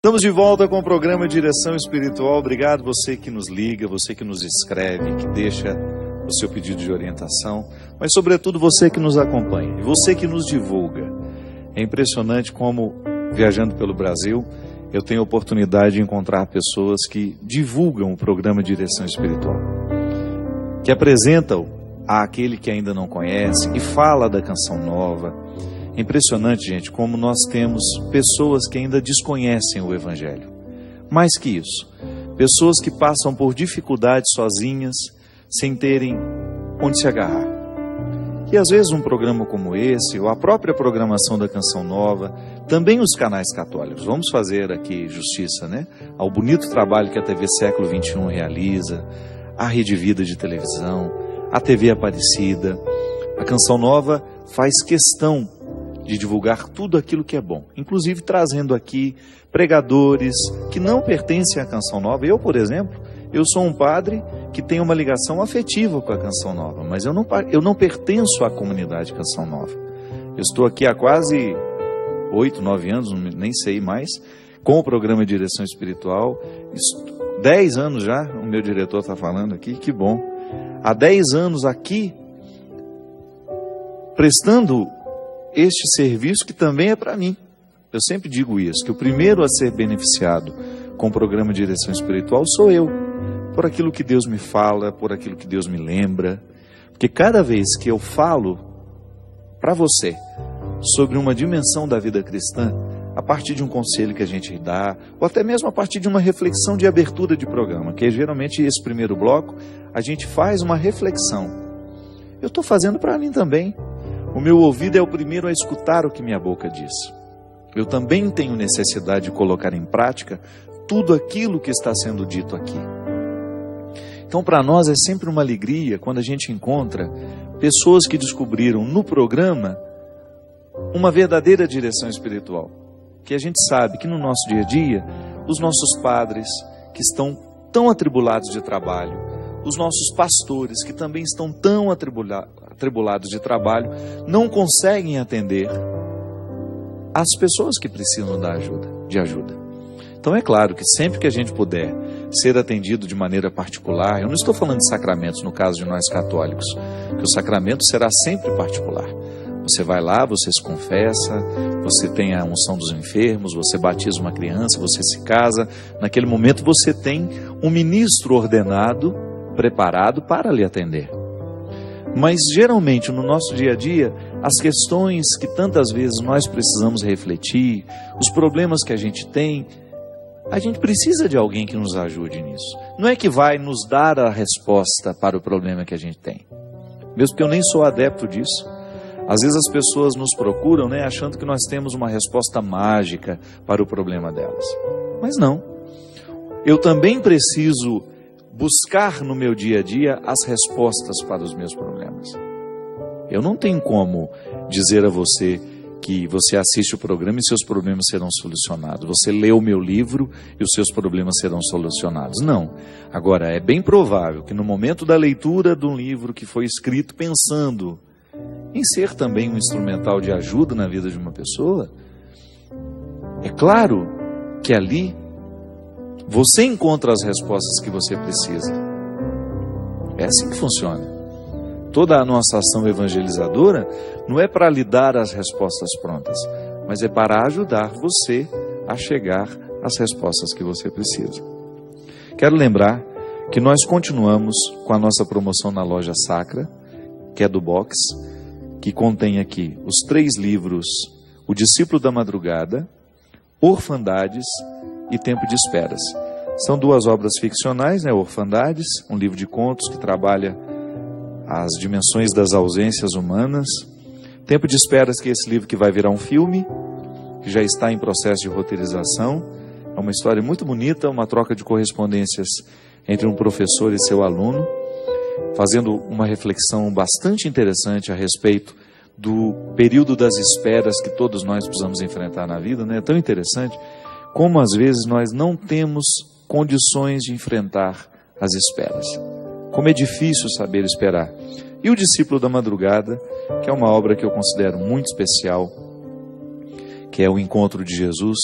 Estamos de volta com o programa Direção Espiritual. Obrigado você que nos liga, você que nos escreve, que deixa o seu pedido de orientação, mas sobretudo você que nos acompanha e você que nos divulga. É impressionante como, viajando pelo Brasil, eu tenho a oportunidade de encontrar pessoas que divulgam o programa Direção Espiritual, que apresentam àquele que ainda não conhece e fala da canção nova. É impressionante, gente, como nós temos pessoas que ainda desconhecem o Evangelho. Mais que isso, pessoas que passam por dificuldades sozinhas, sem terem onde se agarrar. E às vezes um programa como esse, ou a própria programação da canção nova, também os canais católicos, vamos fazer aqui justiça, né? Ao bonito trabalho que a TV Século XXI realiza, a Rede Vida de televisão, a TV Aparecida. A canção nova faz questão de divulgar tudo aquilo que é bom, inclusive trazendo aqui pregadores que não pertencem à canção nova. Eu, por exemplo, eu sou um padre que tem uma ligação afetiva com a canção nova, mas eu não pertenço à comunidade canção nova. Eu estou aqui há quase 8, 9 anos, nem sei mais, com o programa Direção Espiritual. 10 anos já, o meu diretor está falando aqui, que bom. Há 10 anos aqui, prestando este serviço que também é para mim. Eu sempre digo isso, que o primeiro a ser beneficiado com o programa Direção Espiritual sou eu, por aquilo que Deus me fala, por aquilo que Deus me lembra, porque cada vez que eu falo para você sobre uma dimensão da vida cristã, a partir de um conselho que a gente dá, ou até mesmo a partir de uma reflexão de abertura de programa, que é geralmente esse primeiro bloco, a gente faz uma reflexão. Eu estou fazendo para mim também. O meu ouvido é o primeiro a escutar o que minha boca diz. Eu também tenho necessidade de colocar em prática tudo aquilo que está sendo dito aqui. Então, para nós é sempre uma alegria quando a gente encontra pessoas que descobriram no programa uma verdadeira direção espiritual. Que a gente sabe que no nosso dia a dia, os nossos padres que estão tão atribulados de trabalho, os nossos pastores que também estão tão atribulados de trabalho, não conseguem atender as pessoas que precisam de ajuda. Então é claro que sempre que a gente puder ser atendido de maneira particular, eu não estou falando de sacramentos no caso de nós católicos, que o sacramento será sempre particular. Você vai lá, você se confessa, você tem a unção dos enfermos, você batiza uma criança, você se casa. Naquele momento você tem um ministro ordenado, preparado para lhe atender. Mas geralmente no nosso dia a dia, as questões que tantas vezes nós precisamos refletir, os problemas que a gente tem, a gente precisa de alguém que nos ajude nisso. Não é que vai nos dar a resposta para o problema que a gente tem. Mesmo que eu nem sou adepto disso. Às vezes as pessoas nos procuram, né, achando que nós temos uma resposta mágica para o problema delas. Mas não. Eu também preciso buscar no meu dia a dia as respostas para os meus problemas. Eu não tenho como dizer a você que você assiste o programa e seus problemas serão solucionados. Você lê o meu livro e os seus problemas serão solucionados. Não. Agora, é bem provável que no momento da leitura de um livro que foi escrito pensando em ser também um instrumental de ajuda na vida de uma pessoa, é claro que ali você encontra as respostas que você precisa. É assim que funciona. Toda a nossa ação evangelizadora não é para lhe dar as respostas prontas, mas é para ajudar você a chegar às respostas que você precisa. Quero lembrar que nós continuamos com a nossa promoção na Loja Sacra, que é do Box, que contém aqui os 3 livros, O Discípulo da Madrugada, Orfandades e Tempo de Esperas. São 2 obras ficcionais, né? Orfandades, um livro de contos que trabalha as dimensões das ausências humanas. Tempo de Esperas, que é esse livro que vai virar um filme, que já está em processo de roteirização. É uma história muito bonita, uma troca de correspondências entre um professor e seu aluno, fazendo uma reflexão bastante interessante a respeito do período das esperas que todos nós precisamos enfrentar na vida, né? É tão interessante como às vezes nós não temos condições de enfrentar as esperas. Como é difícil saber esperar. E O Discípulo da Madrugada, que é uma obra que eu considero muito especial, que é o encontro de Jesus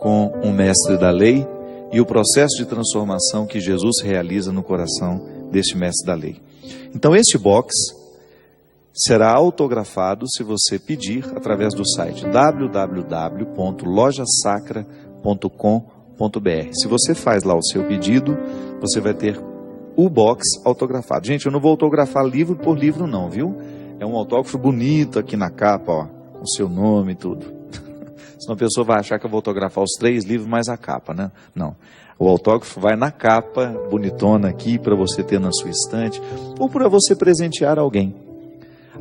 com um mestre da lei e o processo de transformação que Jesus realiza no coração deste mestre da lei. Então este box será autografado se você pedir através do site www.lojasacra.com.br. Se você faz lá o seu pedido, você vai ter o box autografado. Gente, eu não vou autografar livro por livro não, viu? É um autógrafo bonito aqui na capa, ó, com seu nome e tudo. Senão a pessoa vai achar que eu vou autografar os 3 livros mais a capa, né? Não. O autógrafo vai na capa, bonitona aqui, para você ter na sua estante, ou para você presentear alguém.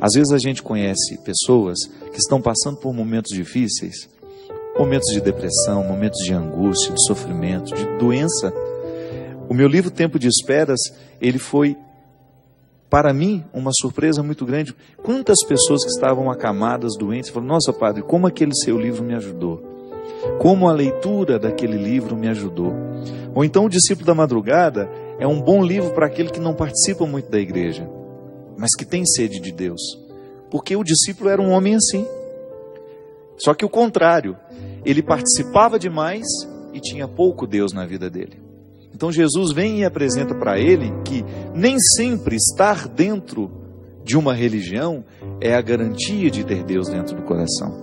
Às vezes a gente conhece pessoas que estão passando por momentos difíceis, momentos de depressão, momentos de angústia, de sofrimento, de doença. O meu livro Tempo de Esperas, ele foi, para mim, uma surpresa muito grande. Quantas pessoas que estavam acamadas, doentes, falaram: nossa, padre, como aquele seu livro me ajudou. Como a leitura daquele livro me ajudou. Ou então o Discípulo da Madrugada é um bom livro para aquele que não participa muito da igreja, mas que tem sede de Deus. Porque o discípulo era um homem assim. Só que o contrário, ele participava demais e tinha pouco Deus na vida dele. Então Jesus vem e apresenta para ele que nem sempre estar dentro de uma religião é a garantia de ter Deus dentro do coração.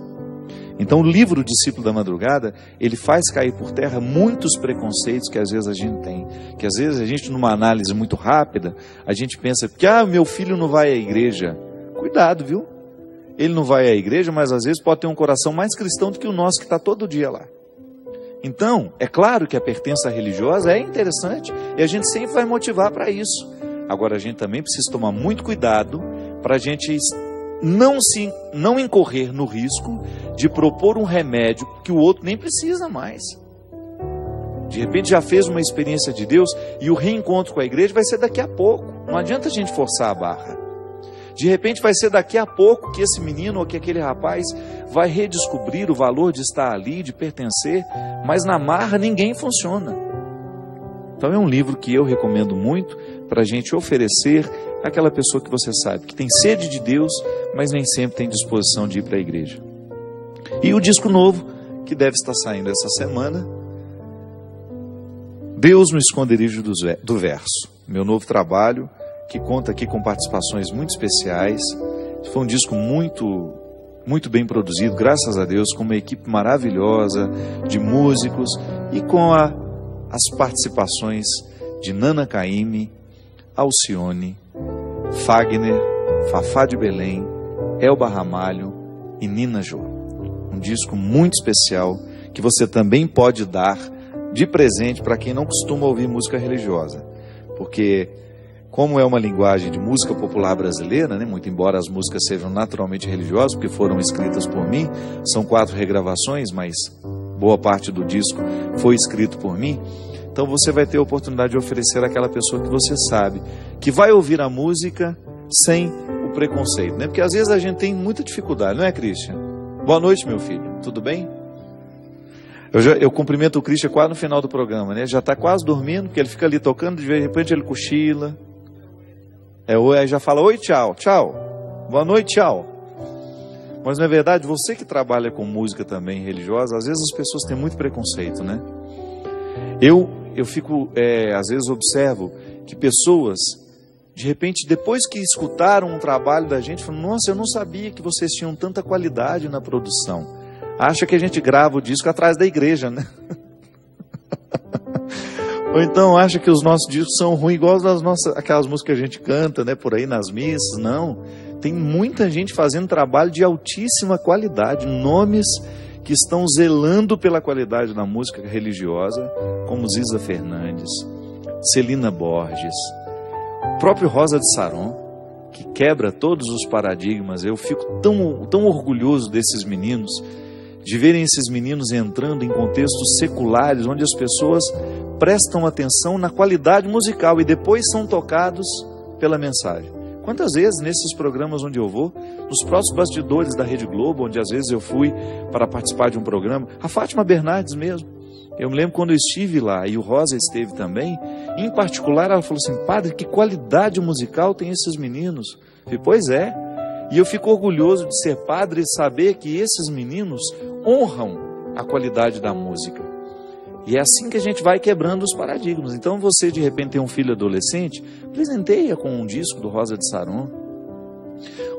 Então o livro Discípulo da Madrugada, ele faz cair por terra muitos preconceitos que às vezes a gente tem. Que às vezes a gente, numa análise muito rápida, a gente pensa que meu filho não vai à igreja. Cuidado, viu? Ele não vai à igreja, mas às vezes pode ter um coração mais cristão do que o nosso, que está todo dia lá. Então, é claro que a pertença religiosa é interessante e a gente sempre vai motivar para isso. Agora, a gente também precisa tomar muito cuidado para a gente não incorrer no risco de propor um remédio que o outro nem precisa mais. De repente já fez uma experiência de Deus e o reencontro com a igreja vai ser daqui a pouco. Não adianta a gente forçar a barra. De repente vai ser daqui a pouco que esse menino ou que aquele rapaz vai redescobrir o valor de estar ali, de pertencer, mas na marra ninguém funciona. Então é um livro que eu recomendo muito para a gente oferecer àquela pessoa que você sabe, que tem sede de Deus, mas nem sempre tem disposição de ir para a igreja. E o disco novo, que deve estar saindo essa semana, Deus no Esconderijo do Verso. Meu novo trabalho, que conta aqui com participações muito especiais. Foi um disco muito bem produzido, graças a Deus, com uma equipe maravilhosa de músicos e com as participações de Nana Caymmi, Alcione, Fagner, Fafá de Belém, Elba Ramalho e Nina Jô. Um disco muito especial que você também pode dar de presente para quem não costuma ouvir música religiosa. Porque, como é uma linguagem de música popular brasileira, né, muito embora as músicas sejam naturalmente religiosas, porque foram escritas por mim, são 4 regravações, mas boa parte do disco foi escrito por mim. Então você vai ter a oportunidade de oferecer àquela pessoa que você sabe, que vai ouvir a música sem o preconceito, né? Porque às vezes a gente tem muita dificuldade, não é, Christian? Boa noite, meu filho, tudo bem? Eu cumprimento o Christian quase no final do programa, né? Já está quase dormindo, porque ele fica ali tocando, de repente ele cochila. Aí já fala: oi, tchau, tchau, boa noite, tchau. Mas na verdade, você que trabalha com música também religiosa, às vezes as pessoas têm muito preconceito, né? Eu fico, às vezes observo que pessoas, de repente, depois que escutaram um trabalho da gente, falam: nossa, eu não sabia que vocês tinham tanta qualidade na produção. Acha que a gente grava o disco atrás da igreja, né? Ou então acha que os nossos discos são ruins, igual aquelas músicas que a gente canta, né, por aí nas missas. Não, tem muita gente fazendo trabalho de altíssima qualidade, nomes que estão zelando pela qualidade da música religiosa, como Ziza Fernandes, Celina Borges, o próprio Rosa de Saron, que quebra todos os paradigmas. Eu fico tão orgulhoso desses meninos, de verem esses meninos entrando em contextos seculares, onde as pessoas prestam atenção na qualidade musical e depois são tocados pela mensagem. Quantas vezes nesses programas onde eu vou, nos próprios bastidores da Rede Globo, onde às vezes eu fui para participar de um programa, a Fátima Bernardes mesmo, eu me lembro quando eu estive lá, e o Rosa esteve também, em particular ela falou assim: padre, que qualidade musical tem esses meninos? Eu falei: pois é, e eu fico orgulhoso de ser padre e saber que esses meninos honram a qualidade da música. E é assim que a gente vai quebrando os paradigmas. Então você de repente tem um filho adolescente, presenteia com um disco do Rosa de Saron.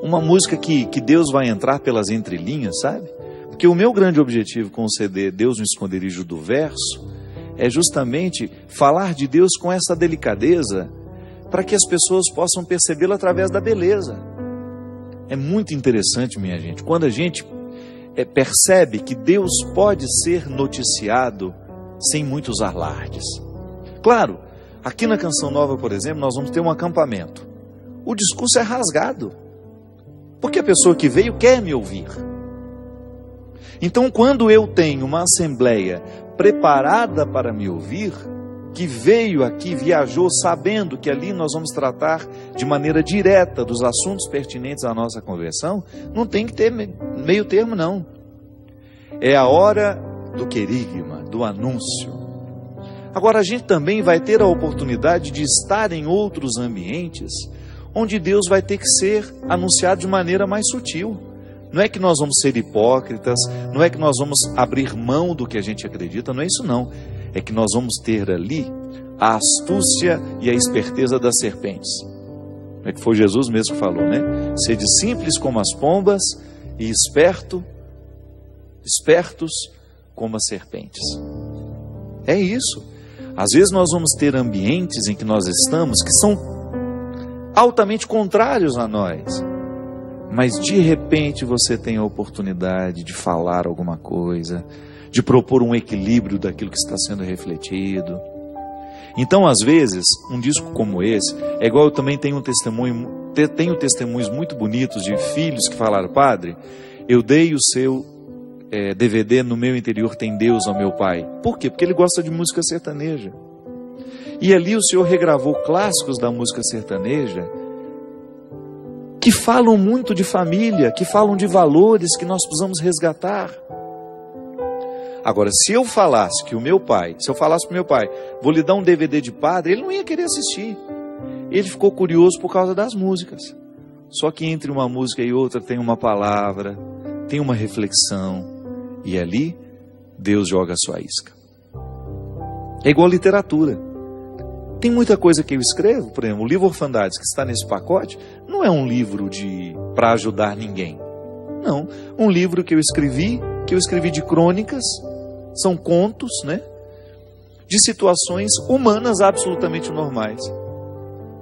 Uma música que Deus vai entrar pelas entrelinhas, sabe? Porque o meu grande objetivo com o CD Deus no Esconderijo do Verso é justamente falar de Deus com essa delicadeza, para que as pessoas possam percebê-lo através da beleza. É muito interessante, minha gente, quando a gente percebe que Deus pode ser noticiado sem muitos alardes. Claro, aqui na Canção Nova, por exemplo, nós vamos ter um acampamento. O discurso é rasgado, porque a pessoa que veio quer me ouvir. Então, quando eu tenho uma assembleia preparada para me ouvir, que veio aqui, viajou, sabendo que ali nós vamos tratar de maneira direta dos assuntos pertinentes à nossa conversão, não tem que ter meio termo, não. É a hora do querigma, do anúncio. Agora, a gente também vai ter a oportunidade de estar em outros ambientes, onde Deus vai ter que ser anunciado de maneira mais sutil. Não é que nós vamos ser hipócritas, não é que nós vamos abrir mão do que a gente acredita, não é isso não. É que nós vamos ter ali a astúcia e a esperteza das serpentes. É que foi Jesus mesmo que falou, né? Sede simples como as pombas e espertos como as serpentes. É isso. Às vezes nós vamos ter ambientes em que nós estamos que são altamente contrários a nós. Mas de repente você tem a oportunidade de falar alguma coisa, de propor um equilíbrio daquilo que está sendo refletido. Então, às vezes, um disco como esse, é igual eu também tenho tenho testemunhos muito bonitos de filhos que falaram: padre, eu dei o seu DVD No Meu Interior Tem Deus ao meu pai. Por quê? Porque ele gosta de música sertaneja. E ali o senhor regravou clássicos da música sertaneja, que falam muito de família, que falam de valores que nós precisamos resgatar. Agora, se eu falasse para o meu pai, vou lhe dar um DVD de padre, ele não ia querer assistir. Ele ficou curioso por causa das músicas. Só que entre uma música e outra tem uma palavra, tem uma reflexão, e ali Deus joga a sua isca. É igual literatura. Tem muita coisa que eu escrevo, por exemplo, o livro Orfandades, que está nesse pacote, não é um livro para ajudar ninguém. Não, um livro que eu escrevi de crônicas, são contos, né? De situações humanas absolutamente normais.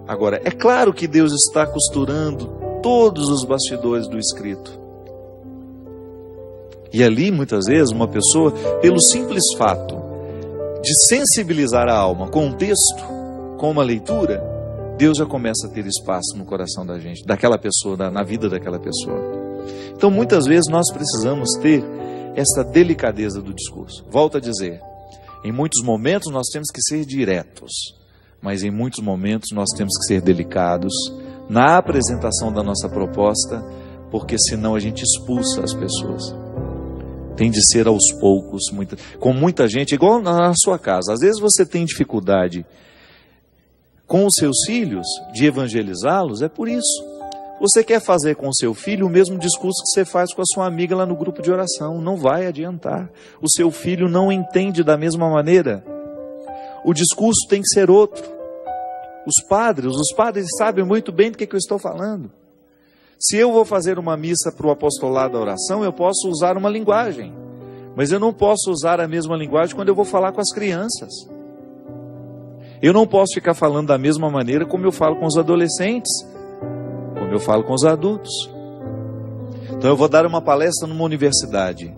Agora, é claro que Deus está costurando todos os bastidores do escrito. E ali, muitas vezes, uma pessoa, pelo simples fato de sensibilizar a alma com um texto, com uma leitura, Deus já começa a ter espaço no coração da gente, daquela pessoa, na vida daquela pessoa. Então, muitas vezes, nós precisamos ter essa delicadeza do discurso. Volto a dizer, em muitos momentos nós temos que ser diretos, mas em muitos momentos nós temos que ser delicados na apresentação da nossa proposta, porque senão a gente expulsa as pessoas. Tem de ser aos poucos, com muita gente, igual na sua casa. Às vezes você tem dificuldade com os seus filhos de evangelizá-los, é por isso. Você quer fazer com o seu filho o mesmo discurso que você faz com a sua amiga lá no grupo de oração. Não vai adiantar. O seu filho não entende da mesma maneira. O discurso tem que ser outro. Os padres sabem muito bem do que eu estou falando. Se eu vou fazer uma missa para o apostolado da oração, eu posso usar uma linguagem. Mas eu não posso usar a mesma linguagem quando eu vou falar com as crianças. Eu não posso ficar falando da mesma maneira como eu falo com os adolescentes, como eu falo com os adultos. Então eu vou dar uma palestra numa universidade.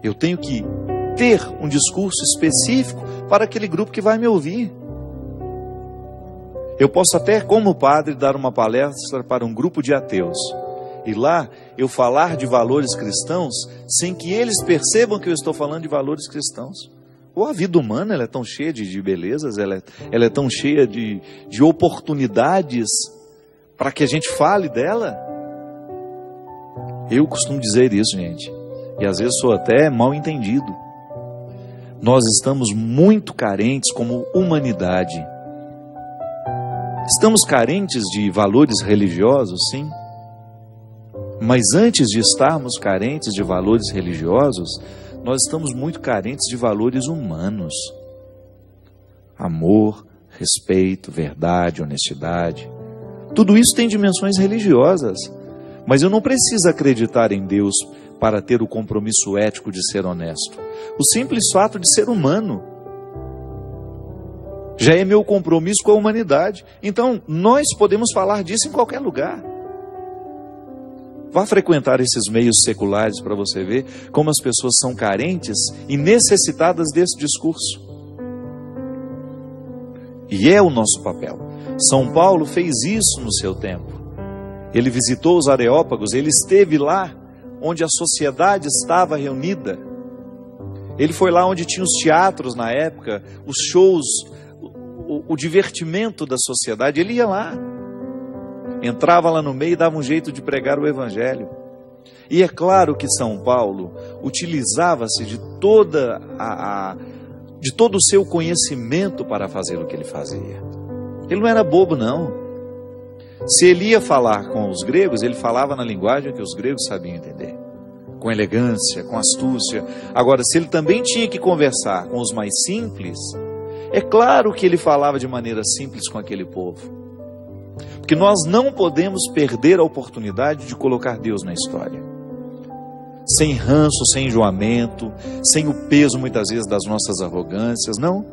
Eu tenho que ter um discurso específico para aquele grupo que vai me ouvir. Eu posso até, como padre, dar uma palestra para um grupo de ateus. E lá eu falar de valores cristãos sem que eles percebam que eu estou falando de valores cristãos. Ou a vida humana ela é tão cheia de belezas, ela é tão cheia de oportunidades para que a gente fale dela. Eu costumo dizer isso, gente, e às vezes sou até mal entendido. Nós estamos muito carentes como humanidade. Estamos carentes de valores religiosos, sim. Mas antes de estarmos carentes de valores religiosos, nós estamos muito carentes de valores humanos. Amor, respeito, verdade, honestidade. Tudo isso tem dimensões religiosas. Mas eu não preciso acreditar em Deus para ter o compromisso ético de ser honesto. O simples fato de ser humano já é meu compromisso com a humanidade. Então, nós podemos falar disso em qualquer lugar. Vá frequentar esses meios seculares para você ver como as pessoas são carentes e necessitadas desse discurso. E é o nosso papel. São Paulo fez isso no seu tempo. Ele visitou os Areópagos, ele esteve lá onde a sociedade estava reunida. Ele foi lá onde tinha os teatros na época, os shows, o divertimento da sociedade. Ele ia lá, entrava lá no meio e dava um jeito de pregar o Evangelho. E é claro que São Paulo utilizava-se de todo o seu conhecimento para fazer o que ele fazia. Ele não era bobo, não. Se ele ia falar com os gregos, ele falava na linguagem que os gregos sabiam entender, com elegância, com astúcia. Agora, se ele também tinha que conversar com os mais simples, é claro que ele falava de maneira simples com aquele povo. Porque nós não podemos perder a oportunidade de colocar Deus na história. Sem ranço, sem enjoamento, sem o peso muitas vezes das nossas arrogâncias, não.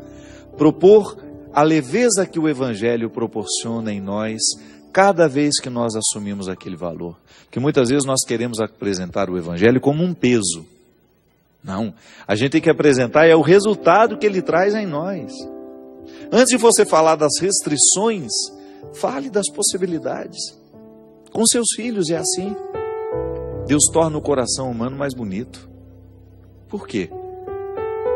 Propor a leveza que o Evangelho proporciona em nós, cada vez que nós assumimos aquele valor. Porque muitas vezes nós queremos apresentar o Evangelho como um peso. Não, a gente tem que apresentar o resultado que ele traz em nós. Antes de você falar das restrições, fale das possibilidades. Com seus filhos é assim. Deus torna o coração humano mais bonito. Por quê?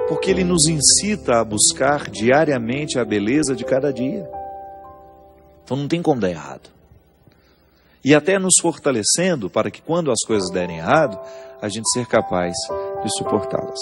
Porque ele nos incita a buscar diariamente a beleza de cada dia. Então não tem como dar errado. E até nos fortalecendo para que quando as coisas derem errado, a gente ser capaz de suportá-las.